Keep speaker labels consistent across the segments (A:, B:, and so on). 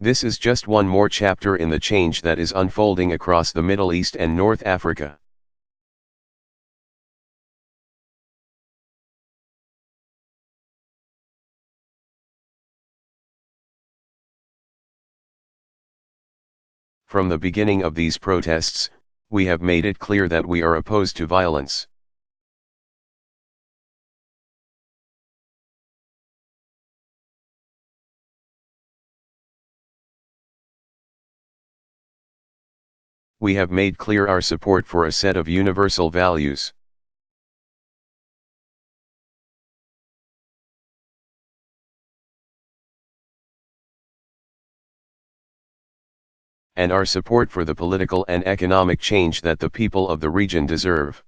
A: This is just one more chapter in the change that is unfolding across the Middle East and North Africa. From the beginning of these protests, we have made it clear that we are opposed to violence. We have made clear our support for a set of universal values. And our support for the political and economic change that the people of the region deserve.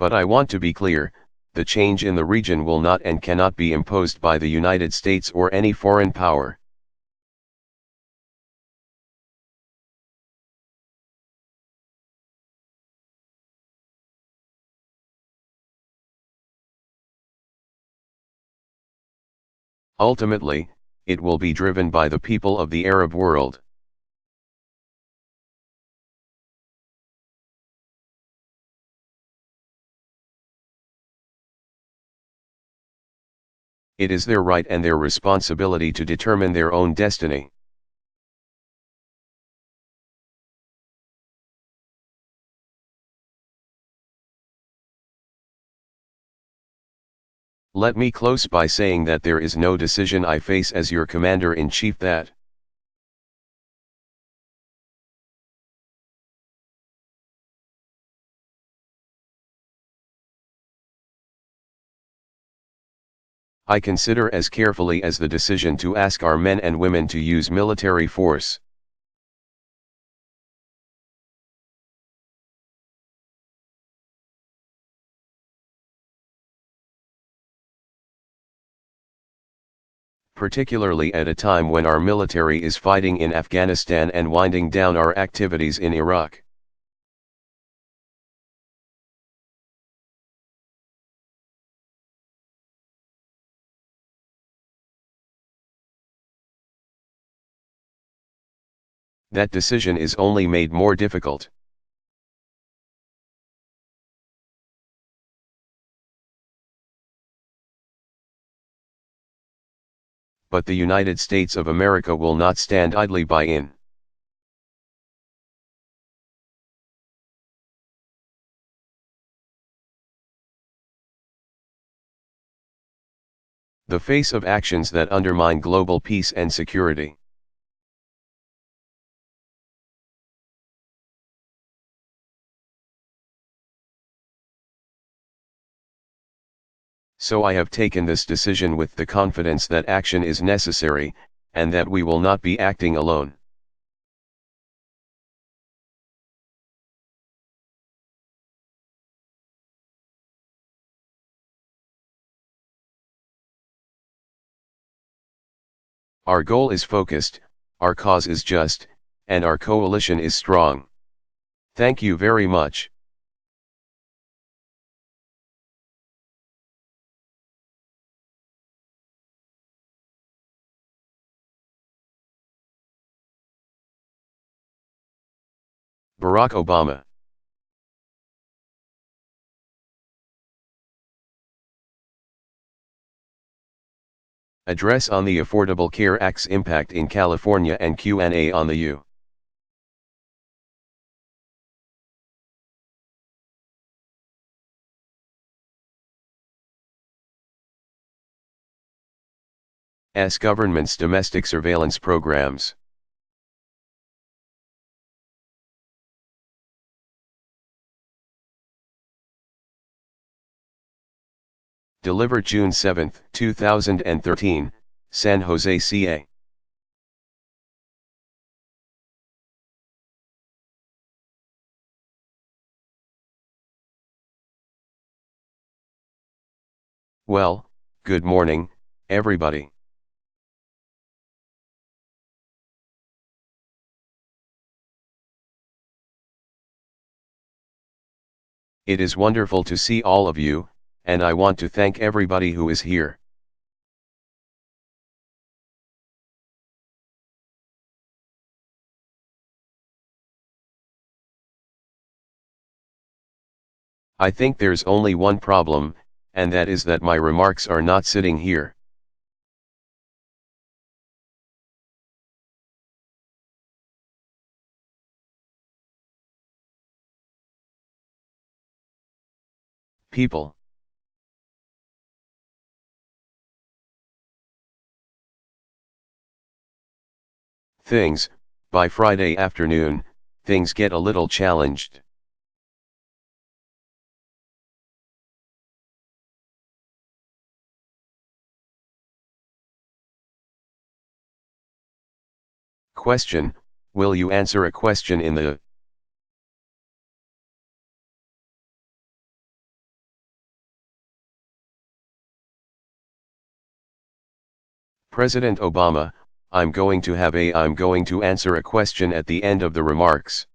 A: But I want to be clear, the change in the region will not and cannot be imposed by the United States or any foreign power. Ultimately, it will be driven by the people of the Arab world. It is their right and their responsibility to determine their own destiny. Let me close by saying that there is no decision I face as your commander-in-chief that I consider as carefully as the decision to ask our men and women to use military force. Particularly at a time when our military is fighting in Afghanistan and winding down our activities in Iraq. That decision is only made more difficult. But the United States of America will not stand idly by in. The face of actions that undermine global peace and security. So I have taken this decision with the confidence that action is necessary, and that we will not be acting alone. Our goal is focused, our cause is just, and our coalition is strong. Thank you very much. Barack Obama. Address on the Affordable Care Act's impact in California and Q&A on the U.S. government's domestic surveillance programs. Delivered June 7, 2013, San Jose, CA. Well, good morning, everybody. It is wonderful to see all of you, and I want to thank everybody who is here. I think there's only one problem, and that is that my remarks are not sitting here. People. Things, by Friday afternoon, things get a little challenged. Question, will you answer a question in the President Obama, I'm going to answer a question at the end of the remarks.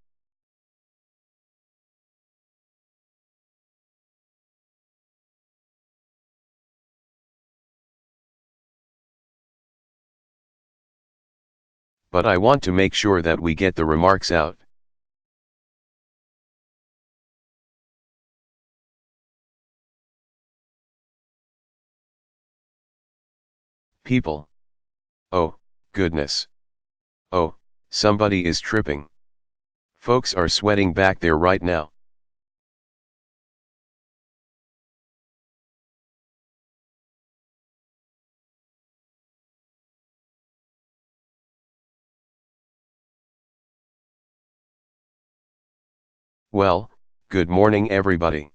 A: But I want to make sure that we get the remarks out. People. Oh, goodness. Oh, somebody is tripping. Folks are sweating back there right now. Well, good morning everybody.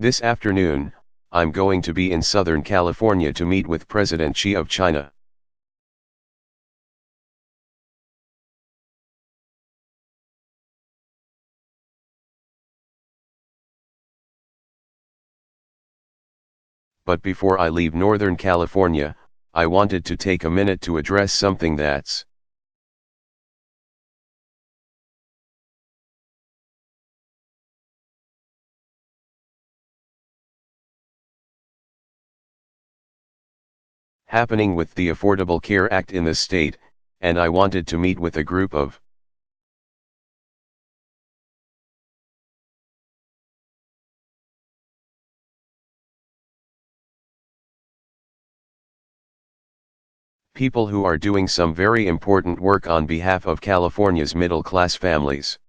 A: This afternoon, I'm going to be in Southern California to meet with President Xi of China. But before I leave Northern California, I wanted to take a minute to address something that's happening with the Affordable Care Act in the state, and I wanted to meet with a group of people who are doing some very important work on behalf of California's middle-class families.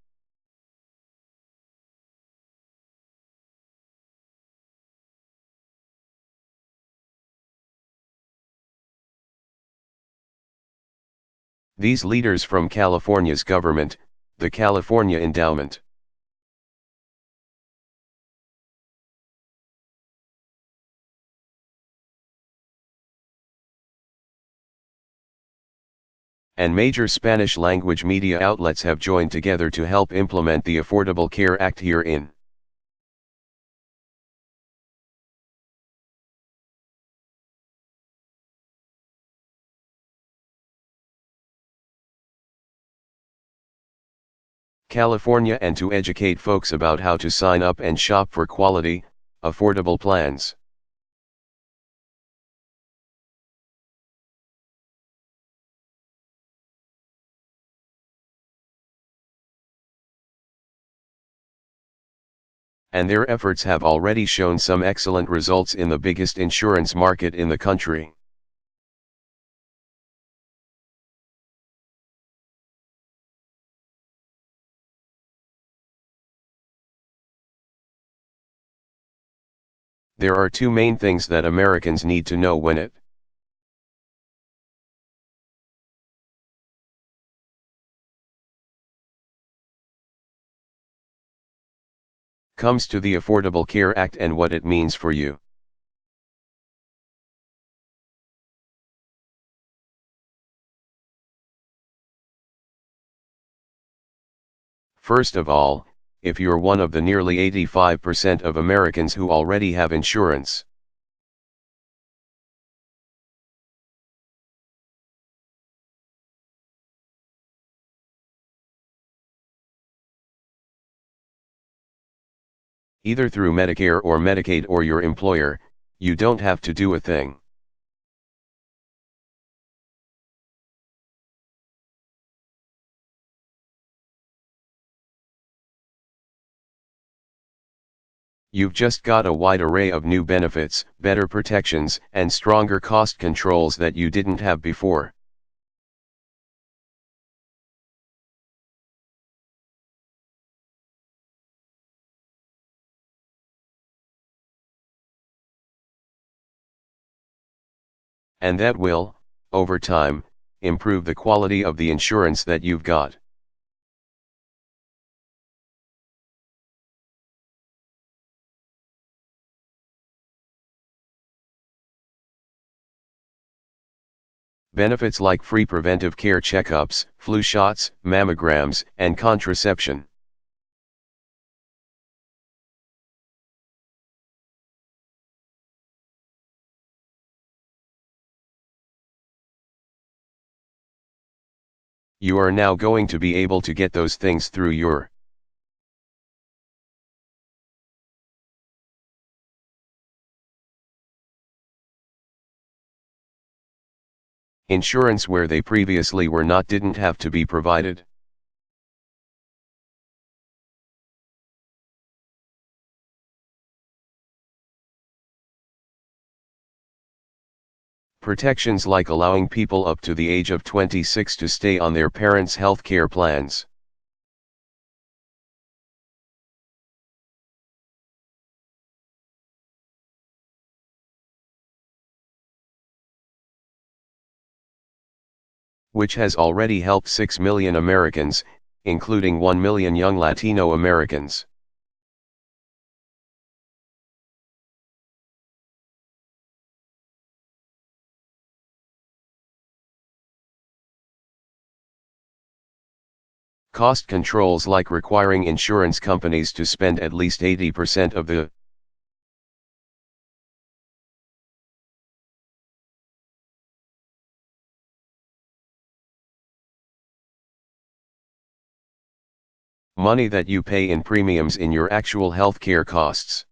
A: These leaders from California's government, the California Endowment, and major Spanish-language media outlets have joined together to help implement the Affordable Care Act here in California and to educate folks about how to sign up and shop for quality, affordable plans. And their efforts have already shown some excellent results in the biggest insurance market in the country. There are two main things that Americans need to know when it comes to the Affordable Care Act and what it means for you. First of all, if you're one of the nearly 85% of Americans who already have insurance, Either through Medicare or Medicaid or your employer, you don't have to do a thing. You've just got a wide array of new benefits, better protections, and stronger cost controls that you didn't have before. And that will, over time, improve the quality of the insurance that you've got. Benefits like free preventive care checkups, flu shots, mammograms, and contraception. You are now going to be able to get those things through your insurance where they previously were not, didn't have to be provided. Protections like allowing people up to the age of 26 to stay on their parents' health care plans. Which has already helped 6 million Americans, including 1 million young Latino Americans. Cost controls like requiring insurance companies to spend at least 80% of the money that you pay in premiums in your actual healthcare costs.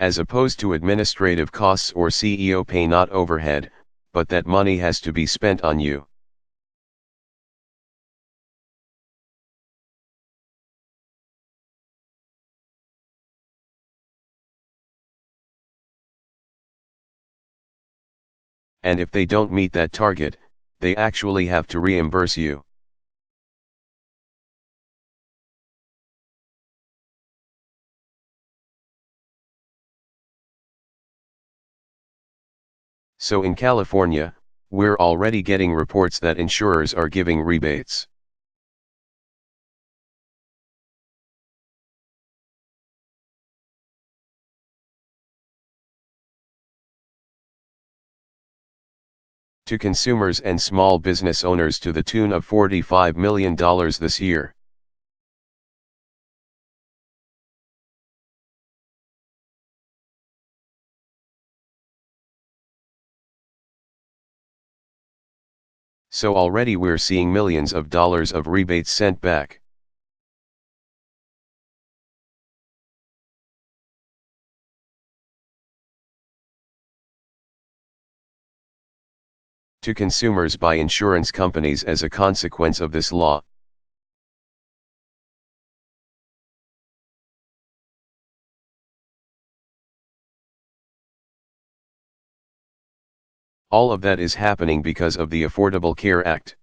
A: As opposed to administrative costs or CEO pay, not overhead, but that money has to be spent on you. And if they don't meet that target, they actually have to reimburse you. So in California, we're already getting reports that insurers are giving rebates. To consumers and small business owners to the tune of $45 million this year. So already we're seeing millions of dollars of rebates sent back. To consumers by insurance companies as a consequence of this law. All of that is happening because of the Affordable Care Act.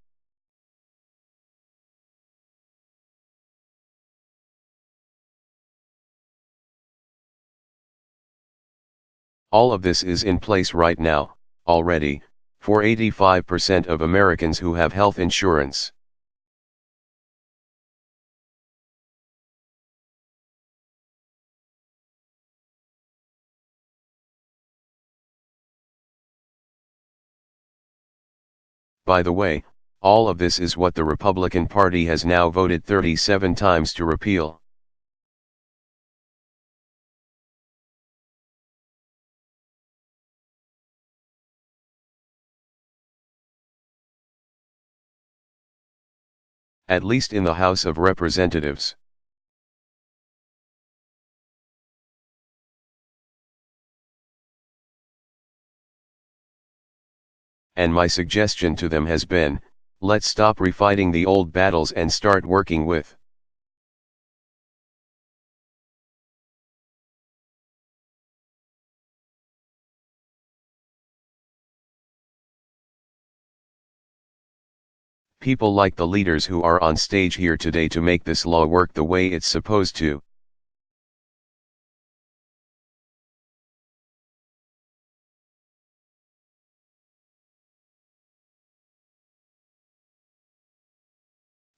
A: All of this is in place right now, already, for 85% of Americans who have health insurance. By the way, all of this is what the Republican Party has now voted 37 times to repeal. At least in the House of Representatives. And my suggestion to them has been, let's stop refighting the old battles and start working with people like the leaders who are on stage here today to make this law work the way it's supposed to.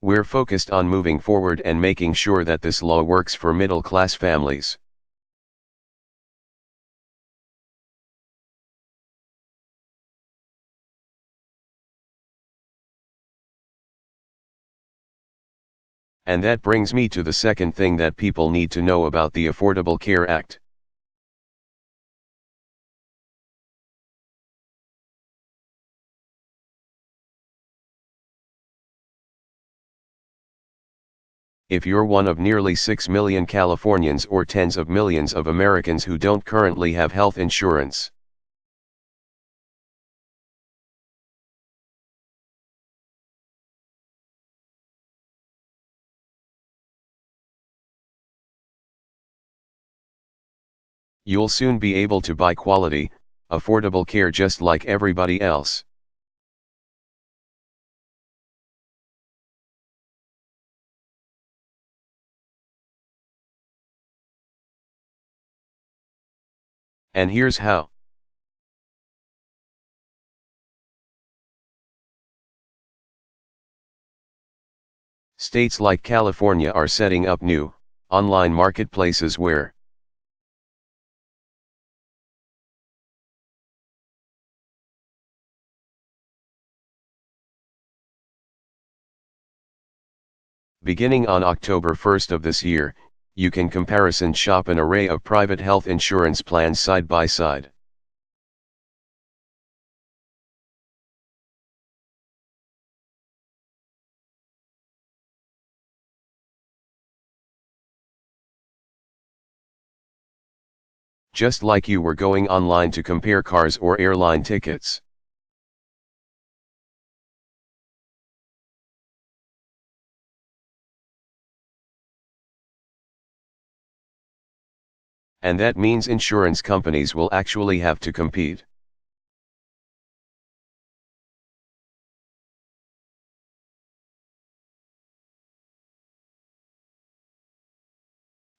A: We're focused on moving forward and making sure that this law works for middle-class families. And that brings me to the second thing that people need to know about the Affordable Care Act. If you're one of nearly 6 million Californians or tens of millions of Americans who don't currently have health insurance, you'll soon be able to buy quality, affordable care just like everybody else. And here's how. States like California are setting up new, online marketplaces where beginning on October 1st of this year, you can comparison shop an array of private health insurance plans side by side. Just like you were going online to compare cars or airline tickets. And that means insurance companies will actually have to compete.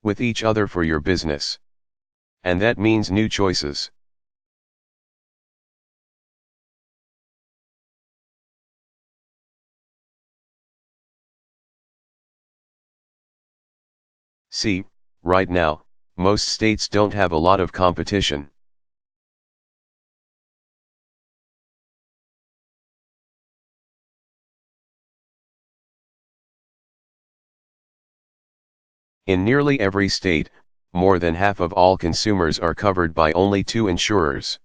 A: With each other for your business. And that means new choices. See, right now, most states don't have a lot of competition. In nearly every state, more than half of all consumers are covered by only 2 insurers.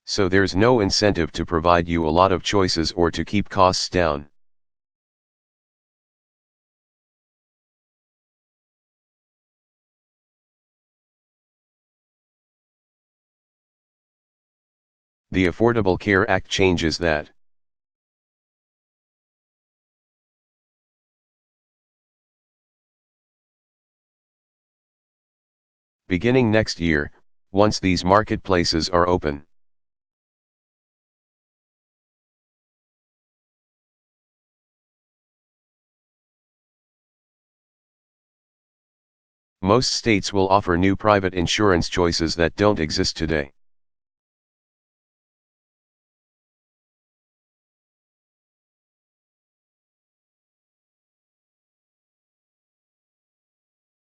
A: So there's no incentive to provide you a lot of choices or to keep costs down. The Affordable Care Act changes that. Beginning next year, once these marketplaces are open. Most states will offer new private insurance choices that don't exist today.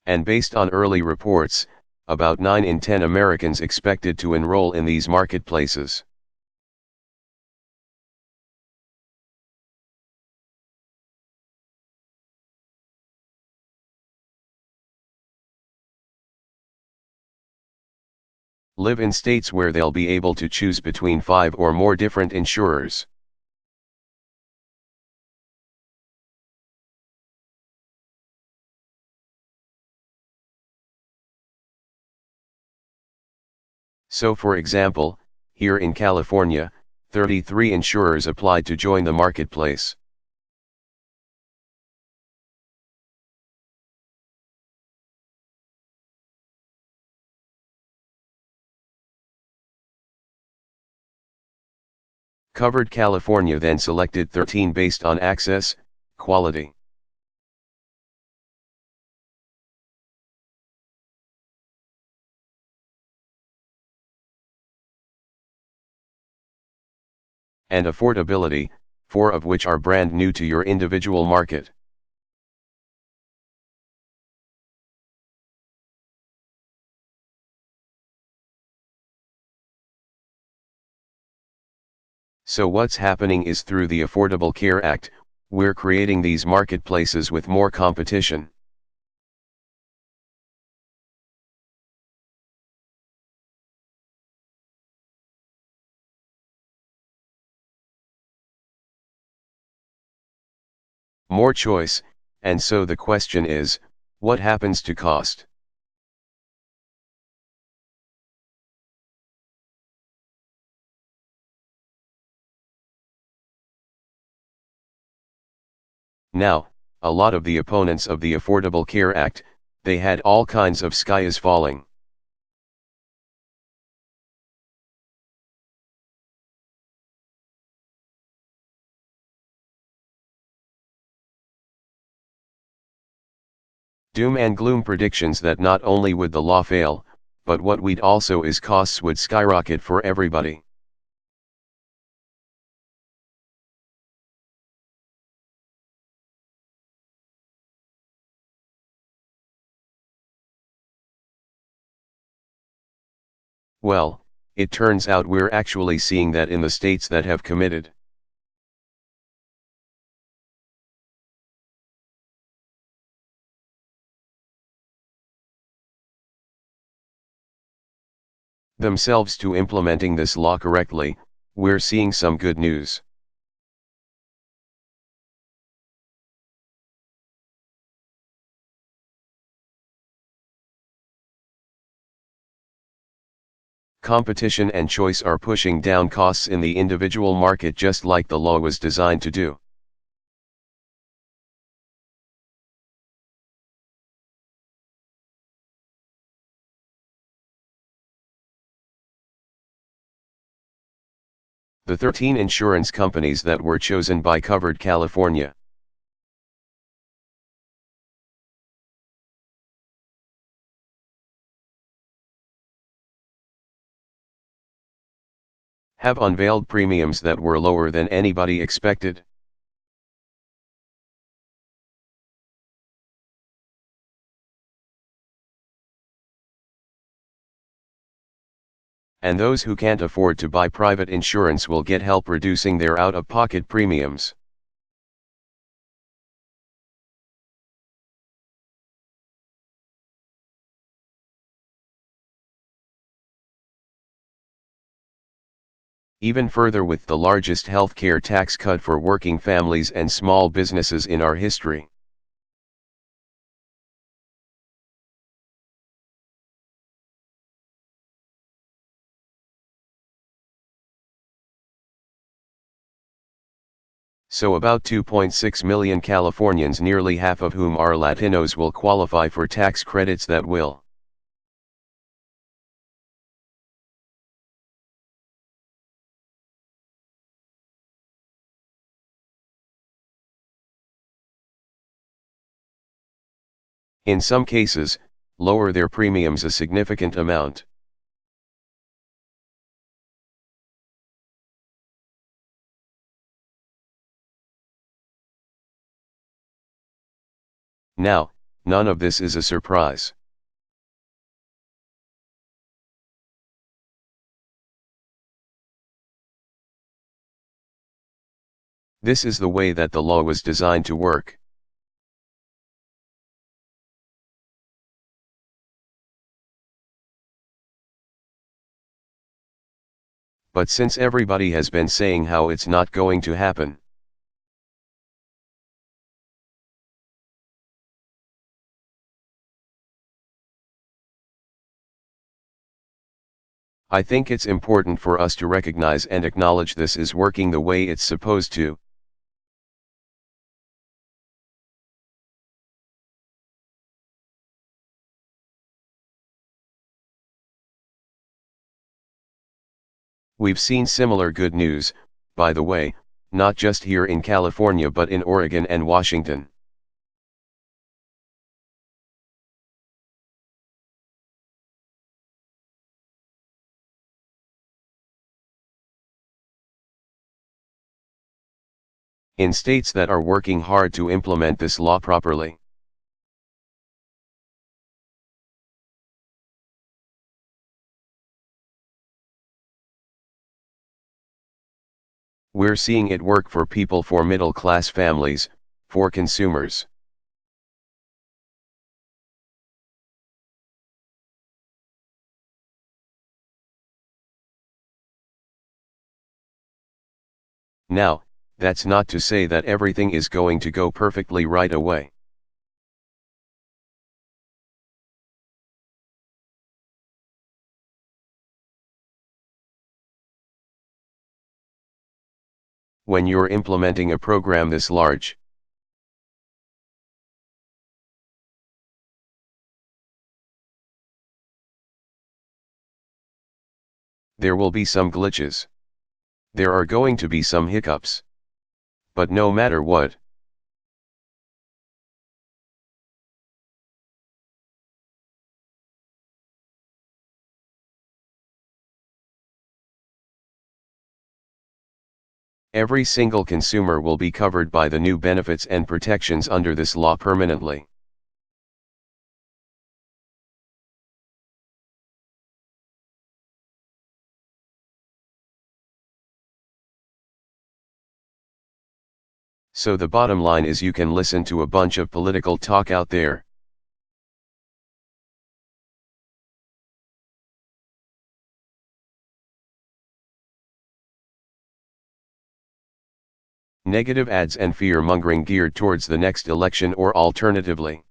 A: And based on early reports, about 9 in 10 Americans expected to enroll in these marketplaces. Live in states where they'll be able to choose between 5 or more different insurers. So for example, here in California, 33 insurers applied to join the marketplace. Covered California then selected 13 based on access, quality, and affordability, 4 of which are brand new to your individual market. So what's happening is through the Affordable Care Act, we're creating these marketplaces with more competition. More choice, and so the question is, what happens to cost? Now, a lot of the opponents of the Affordable Care Act, they had all kinds of sky is falling. Doom and gloom predictions that not only would the law fail, but what we'd also is costs would skyrocket for everybody. Well, it turns out we're actually seeing that in the states that have committed. Themselves to implementing this law correctly, we're seeing some good news. Competition and choice are pushing down costs in the individual market just like the law was designed to do. The 13 insurance companies that were chosen by Covered California. Have unveiled premiums that were lower than anybody expected. And those who can't afford to buy private insurance will get help reducing their out-of-pocket premiums. Even further with the largest healthcare tax cut for working families and small businesses in our history. So about 2.6 million Californians, nearly half of whom are Latinos, will qualify for tax credits that will in some cases, lower their premiums a significant amount. Now, none of this is a surprise. This is the way that the law was designed to work. But since everybody has been saying how it's not going to happen, I think it's important for us to recognize and acknowledge this is working the way it's supposed to. We've seen similar good news, by the way, not just here in California but in Oregon and Washington. In states that are working hard to implement this law properly. We're seeing it work for people, for middle-class families, for consumers. Now, that's not to say that everything is going to go perfectly right away. When you're implementing a program this large, there will be some glitches. There are going to be some hiccups. But no matter what, every single consumer will be covered by the new benefits and protections under this law permanently. So the bottom line is, you can listen to a bunch of political talk out there. Negative ads and fear-mongering geared towards the next election, or alternatively,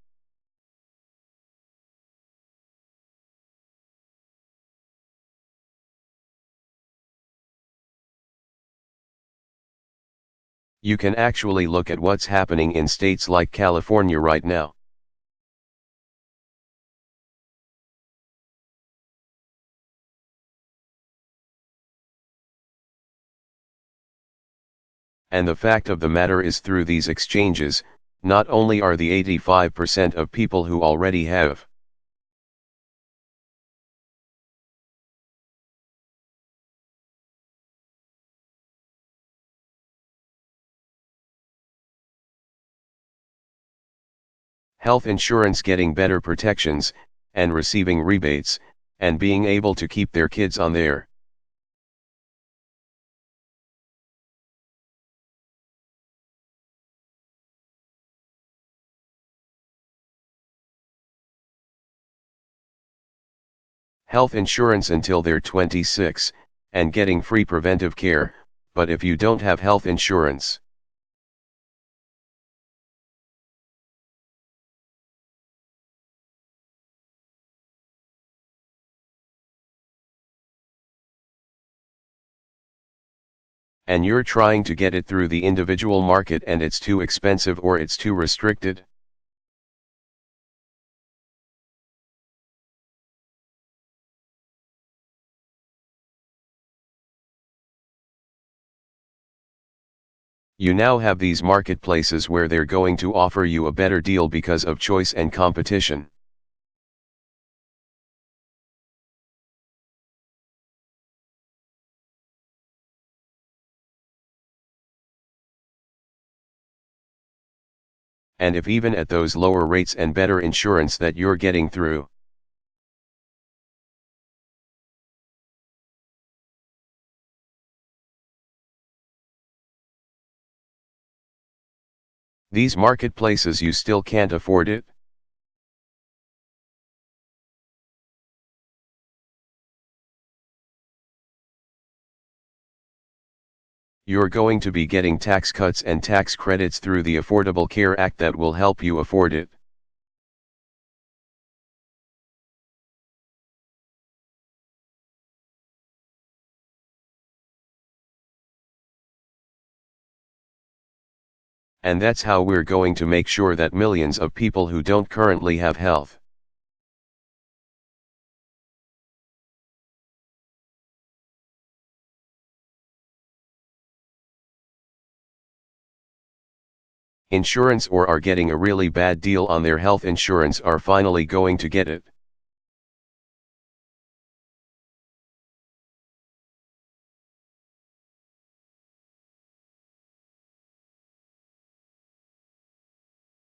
A: you can actually look at what's happening in states like California right now. And the fact of the matter is, through these exchanges, not only are the 85% of people who already have health insurance getting better protections, and receiving rebates, and being able to keep their kids on there. Health insurance until they're 26, and getting free preventive care. But if you don't have health insurance, and you're trying to get it through the individual market and it's too expensive or it's too restricted, you now have these marketplaces where they're going to offer you a better deal because of choice and competition. And if even at those lower rates and better insurance that you're getting through, these marketplaces, you still can't afford it, You're going to be getting tax cuts and tax credits through the Affordable Care Act that will help you afford it. And that's how we're going to make sure that millions of people who don't currently have health insurance or are getting a really bad deal on their health insurance are finally going to get it.